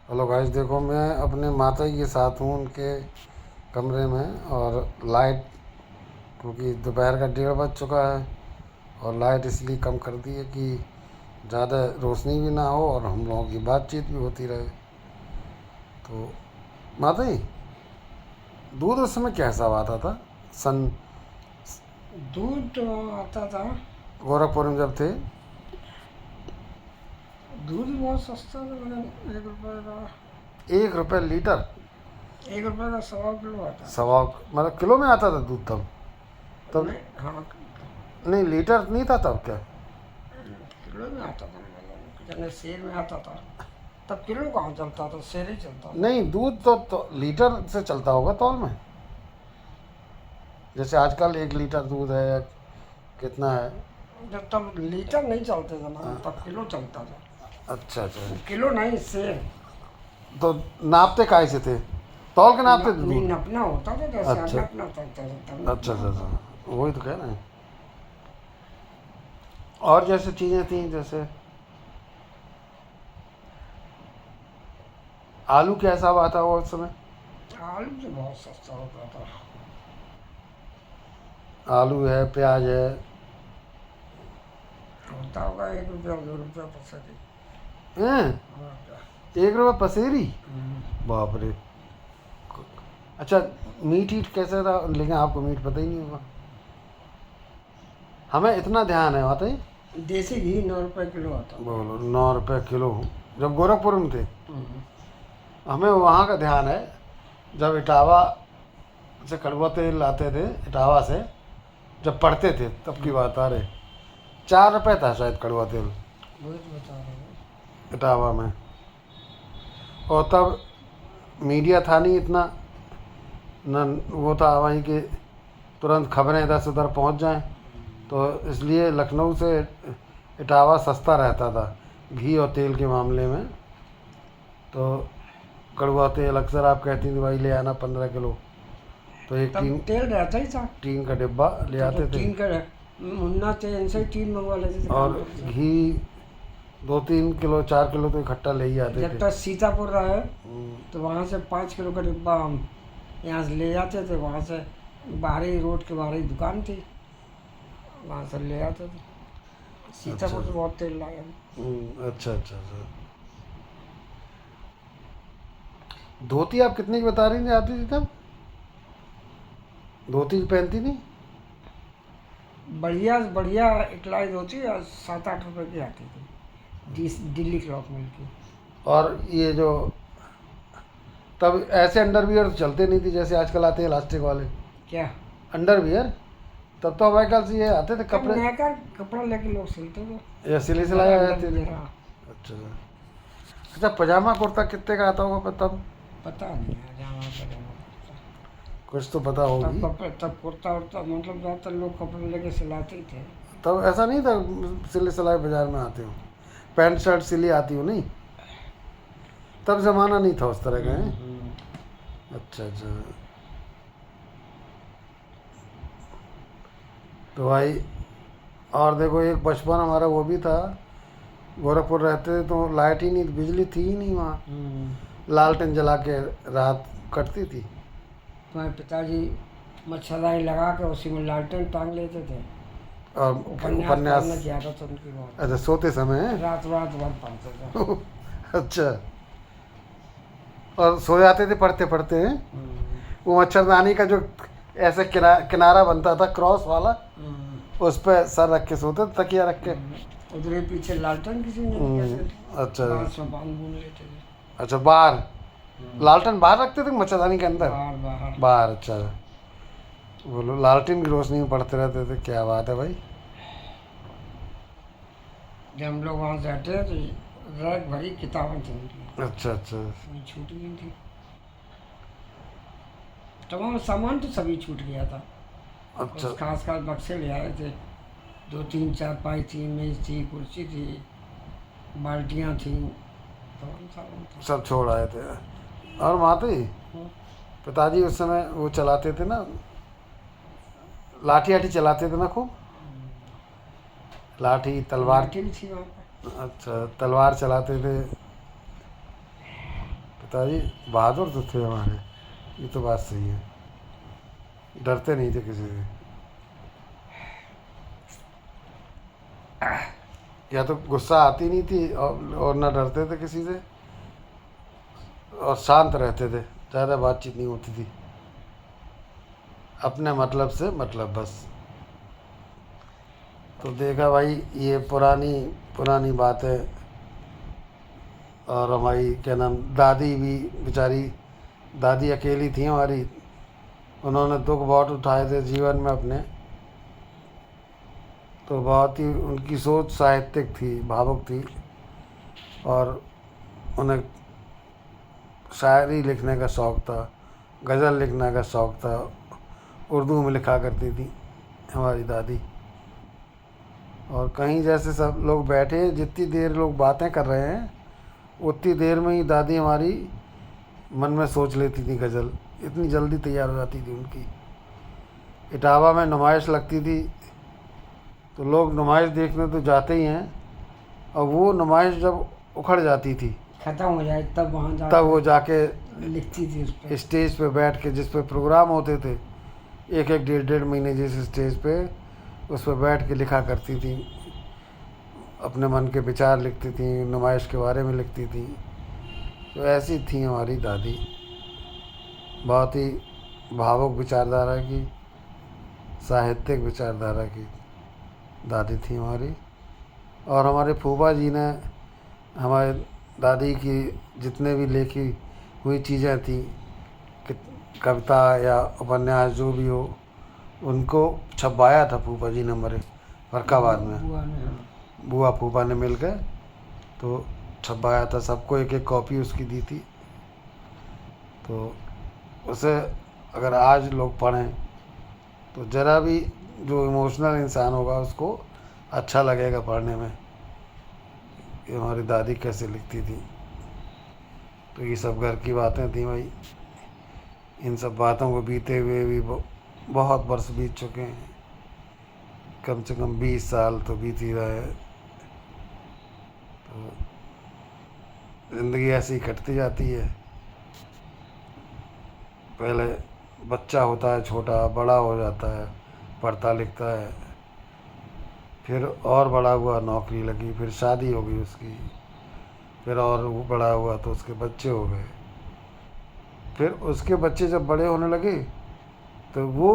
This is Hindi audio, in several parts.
हेलो गाइस, देखो मैं अपने माता जी के साथ हूँ उनके कमरे में। और लाइट, क्योंकि दोपहर का 1:30 बज चुका है, और लाइट इसलिए कम कर दी है कि ज़्यादा रोशनी भी ना हो और हम लोगों की बातचीत भी होती रहे। तो माता जी, दूध उस समय क्या हिसाब आता था? सन दूध तो आता था। गोरखपुर में जब थे? दूध बहुत सस्ता था, मतलब 1 रुपये का। 1 रुपये लीटर? 1 रुपये का 1.25 किलो आता था। सवा, मतलब किलो में आता था दूध तब? तब नहीं, हाँ, नहीं, लीटर नहीं था तब क्या? किलो में आता था, मतलब जैसे शेर में आता था। तब किलो कहाँ चलता था, शेर ही चलता था। नहीं, दूध तो लीटर से चलता होगा तौल में। जैसे आजकल 1 लीटर दूध है या कितना है? जब तब लीटर नहीं चलते थे ना, तब किलो चलता था। अच्छा अच्छा। किलो नहीं, शेर। तो नापते काय से थे? तौल के नापते थे नहीं, दूध? नपना होता था, जैसे अच्छा नपना चलता था तब अच्छा नपना अच्छा होता था। अच्छा, वही तो कह रहे हैं। और जैसे चीज़ें थी, जैसे आलू क्या हिसाब आता हुआ उस समय? आलू तो बहुत सस्ता होता था। आलू है, प्याज है। होता होगा 1 रुपया 2 रुपया पैसे। हैं? और क्या। 1 रुपये पसेरी? हम्म। बाप रे। अच्छा, मीट ईट कैसे था? लेकिन आपको मीट पता ही नहीं होगा। हमें इतना ध्यान है, बात है। देसी घी 9 रुपये किलो आता था। बोलो, 9 रुपये किलो? जब गोरखपुर में थे? हम्म। हमें वहाँ का ध्यान है, जब इटावा से कड़वा तेल लाते थे, इटावा से जब पढ़ते थे तब की बात आ रही। 4 रुपये था शायद कड़वा तेल वही तो बता रहा हूँ। इटावा में। और तब मीडिया था नहीं इतना, न वो था वहीं के तुरंत खबरें इधर से उधर पहुँच जाएं। तो इसलिए लखनऊ से इटावा सस्ता रहता था घी और तेल के मामले में। तो कड़वा तेल अक्सर आप कहती थी भाई ले आना 15 किलो, तो एक तब टीन तेल रहता ही था। टीन का डिब्बा ले तब तो आते थे। टीन का मुन्ना तेल से ही टीन मंगवा लेते थे और कानपुर से। घी 2-3 किलो 4 किलो तो इकट्ठा ले ही आते जब थे। तक सीतापुर रहे तो वहाँ से 5 किलो का डिब्बा हम यहाँ से ले जाते थे। वहाँ से बाहरी रोड के बाहर ही दुकान थी, वहाँ से ले आते थे। अच्छा सीतापुर से बहुत तेल लाए हम। अच्छा अच्छा अच्छा। धोती आप कितने की बता रही थी आती थी तब? धोती पहनती थी? बढ़िया से बढ़िया इकलाई धोती और 7-8 रुपए की आती थी, दिल्ली क्लॉथ मिल की। और ये जो तब ऐसे अंडरवियर तो चलते नहीं थे जैसे आजकल आते हैं इलास्टिक वाले क्या। अंडरवियर। तब तो हमारे ख्याल से ये आते थे तब कपड़े, नया कपड़ा लेके लोग सिलते थे। या सिले सिलाए आ जाते थे। अच्छा अच्छा। अच्छा, पजामा कुर्ता कितने का आता होगा तब? पता नहीं है जामा पजामा कुर्ता। कुछ तो पता तब होगी। कपड़े, तब कुर्ता उर्ता, मतलब ज़्यादातर लोग कपड़े लेके सिलाते ही थे। तब ऐसा नहीं था सिले सिलाए बाजार में आते हो, पैंट शर्ट सिली आती हो नहीं? तब ज़माना नहीं था उस तरह का है। हम्म। अच्छा अच्छा। तो भाई, और देखो एक बचपन हमारा वो भी था। गोरखपुर रहते थे तो लाइट ही नहीं, बिजली थी ही नहीं वहाँ। लालटेन जला के रात कटती थी। तुम्हारे पिताजी मच्छरदानी लगा के उसी में लालटेन टांग लेते थे। और उपन्यास उपन्यास? पढ़ने की आदत उनकी बहुत। अच्छा, सोते समय है? रात रात भर पढ़ते थे। अच्छा। और सो जाते थे पढ़ते पढ़ते हैं? वो मच्छरदानी का जो ऐसे किनारा बनता था क्रॉस वाला, उस पर सर रख के सोते थे, तकिया रख के। उधर ही पीछे लालटेन किसी ने कैसे अच्छा बांस में बांध बूंद लेते थे। अच्छा। बाहर लालटेन बाहर रखते थे मच्छरदानी के अंदर? बाहर बाहर। बाहर, अच्छा। बोलो, लालटेन की रोशनी में पढ़ते रहते थे, क्या बात है भाई। जब हम लोग वहाँ से हटे तो रैक भरी किताबें थी उनकी, अच्छा अच्छा सभी छूट गई थी। तमाम सामान तो सभी छूट गया था। अच्छा। कुछ खास खास बक्से ले आए थे। 2-3 चारपाई थी, मेज थी, कुर्सी थी, बाल्टियाँ थी, तमाम सामान था। सब छोड़ आए थे। और माते हम्म। पिताजी उस समय वो चलाते थे ना, लाठी आठी चलाते थे ना खूब? लाठी तलवार? लाठी भी थी वहाँ पर। अच्छा, तलवार चलाते थे। पिताजी बहादुर तो थे हमारे, ये तो बात सही है, डरते नहीं थे किसी से। या तो गुस्सा आती नहीं थी और ना डरते थे किसी से, और शांत रहते थे, ज़्यादा बातचीत नहीं होती थी, अपने मतलब से मतलब बस। तो देखा भाई, ये पुरानी पुरानी बात है। और हमारी क्या नाम, दादी भी बेचारी, दादी अकेली थी हमारी, उन्होंने दुख बहुत उठाए थे जीवन में अपने। तो बहुत ही उनकी सोच साहित्यिक थी, भावुक थी, और उन्हें शायरी लिखने का शौक़ था, गज़ल लिखने का शौक़ था, उर्दू में लिखा करती थी हमारी दादी। और कहीं जैसे सब लोग बैठे, जितनी देर लोग बातें कर रहे हैं उतनी देर में ही दादी हमारी मन में सोच लेती थी गज़ल, इतनी जल्दी तैयार हो जाती थी उनकी। इटावा में नुमाइश लगती थी तो लोग नुमाइश देखने तो जाते ही हैं, और वो नुमाइश जब उखड़ जाती थी ख़त्म हो जाए तब वहाँ जा तब वो जाके लिखती थी उस पर। स्टेज पे बैठ के, जिस पे प्रोग्राम होते थे एक एक डेढ़ डेढ़ महीने, जिस स्टेज पे उस पर बैठ के लिखा करती थी, अपने मन के विचार लिखती थी, नुमाइश के बारे में लिखती थी। तो ऐसी थी हमारी दादी, बहुत ही भावुक विचारधारा की, साहित्यिक विचारधारा की दादी थी हमारी। और हमारे फूफा जी ने हमारे दादी की जितने भी लिखी हुई चीज़ें थी, कविता या उपन्यास जो भी हो, उनको छपवाया था फूफा जी ने हमारे फरक्काबाद में। बुआ ने, हाँ। बुआ फूफा ने मिल के तो छपवाया था, सबको एक एक कॉपी उसकी दी थी। तो उसे अगर आज लोग पढ़ें तो ज़रा भी जो इमोशनल इंसान होगा उसको अच्छा लगेगा पढ़ने में, कि हमारी दादी कैसे लिखती थी। तो ये सब घर की बातें थी भाई। इन सब बातों को बीते हुए भी बहुत वर्ष बीत चुके हैं, कम से कम 20 साल तो बीत ही रहे। तो ज़िंदगी ऐसी ही कटती जाती है। पहले बच्चा होता है छोटा, बड़ा हो जाता है, पढ़ता लिखता है, फिर और बड़ा हुआ, नौकरी लगी, फिर शादी हो गई उसकी, फिर और वो बड़ा हुआ तो उसके बच्चे हो गए, फिर उसके बच्चे जब बड़े होने लगे तो वो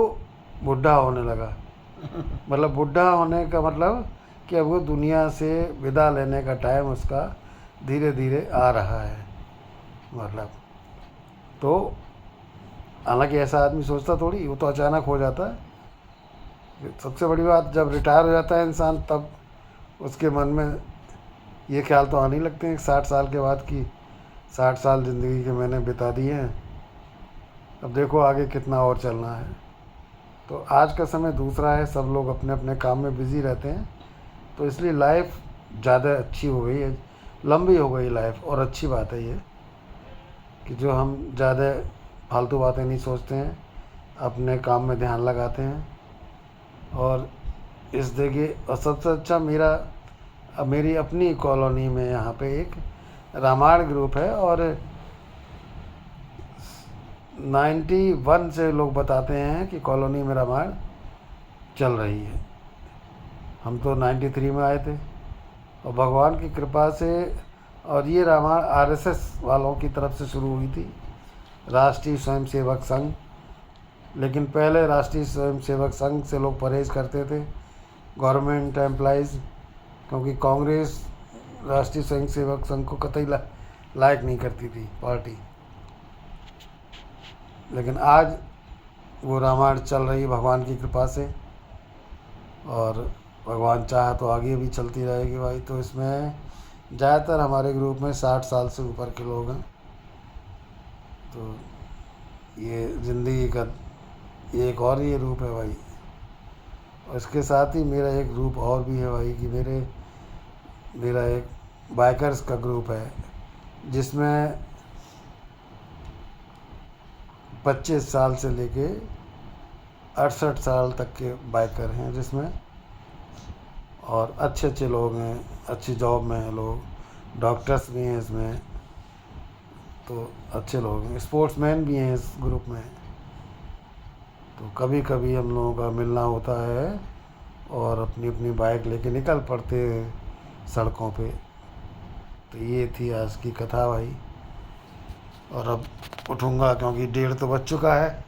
बुढ़ा होने लगा। मतलब बुढ़ा होने का मतलब कि अब वो दुनिया से विदा लेने का टाइम उसका धीरे धीरे आ रहा है। मतलब तो हालांकि ऐसा आदमी सोचता थोड़ी, वो तो अचानक हो जाता है। सबसे बड़ी बात, जब रिटायर हो जाता है इंसान तब उसके मन में ये ख्याल तो आने लगते हैं 60 साल के बाद की 60 साल ज़िंदगी के मैंने बिता दिए हैं, अब देखो आगे कितना और चलना है। तो आज का समय दूसरा है, सब लोग अपने अपने काम में बिज़ी रहते हैं, तो इसलिए लाइफ ज़्यादा अच्छी हो गई है, लंबी हो गई लाइफ। और अच्छी बात है ये कि जो हम ज़्यादा फालतू बातें नहीं सोचते हैं, अपने काम में ध्यान लगाते हैं। और इस देखिए, और सबसे अच्छा मेरी अपनी कॉलोनी में यहाँ पे एक रामायण ग्रुप है, और 91 से लोग बताते हैं कि कॉलोनी में रामायण चल रही है। हम तो 93 में आए थे, और भगवान की कृपा से, और ये रामायण आरएसएस वालों की तरफ से शुरू हुई थी, राष्ट्रीय स्वयंसेवक संघ। लेकिन पहले राष्ट्रीय स्वयंसेवक संघ से लोग परहेज़ करते थे, गवर्नमेंट एम्प्लॉइज़, क्योंकि कांग्रेस राष्ट्रीय स्वयंसेवक संघ को कतई लायक नहीं करती थी पार्टी। लेकिन आज वो रामायण चल रही है भगवान की कृपा से, और भगवान चाहा तो आगे भी चलती रहेगी भाई। तो इसमें ज़्यादातर हमारे ग्रुप में 60 साल से ऊपर के लोग हैं। तो ये ज़िंदगी का एक और ये रूप है भाई। और इसके साथ ही मेरा एक ग्रुप और भी है भाई, कि मेरा एक बाइकर्स का ग्रुप है, जिसमें 25 साल से लेके 68 साल तक के बाइकर हैं जिसमें, और अच्छे अच्छे लोग हैं, अच्छी जॉब में हैं लोग, डॉक्टर्स भी हैं इसमें। तो अच्छे लोग हैं, स्पोर्ट्समैन भी हैं इस ग्रुप में। तो कभी कभी हम लोगों का मिलना होता है और अपनी अपनी बाइक लेके निकल पड़ते हैं सड़कों पे। तो ये थी आज की कथा भाई। और अब उठूँगा क्योंकि 1:30 तो बज चुका है,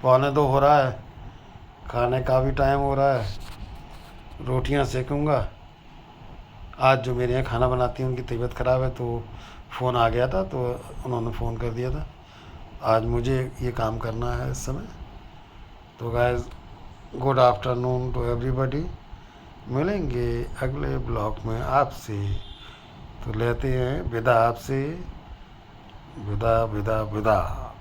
1:45 हो रहा है, खाने का भी टाइम हो रहा है। रोटियां सेकूँगा। आज जो मेरे यहाँ खाना बनाती हैं उनकी तबीयत ख़राब है, तो फ़ोन आ गया था, तो उन्होंने फ़ोन कर दिया था। आज मुझे ये काम करना है इस समय। तो guys, good afternoon to everybody. मिलेंगे अगले ब्लॉग में आपसे। तो लेते हैं विदा आपसे। विदा विदा विदा।